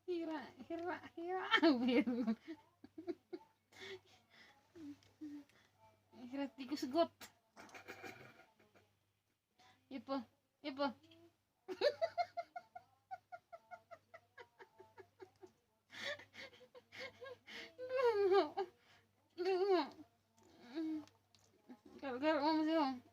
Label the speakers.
Speaker 1: Hira, hira, hira, biru. Hira tikus got. Ipo, ipo. Lungo, lungo. Gar-gar om sih om.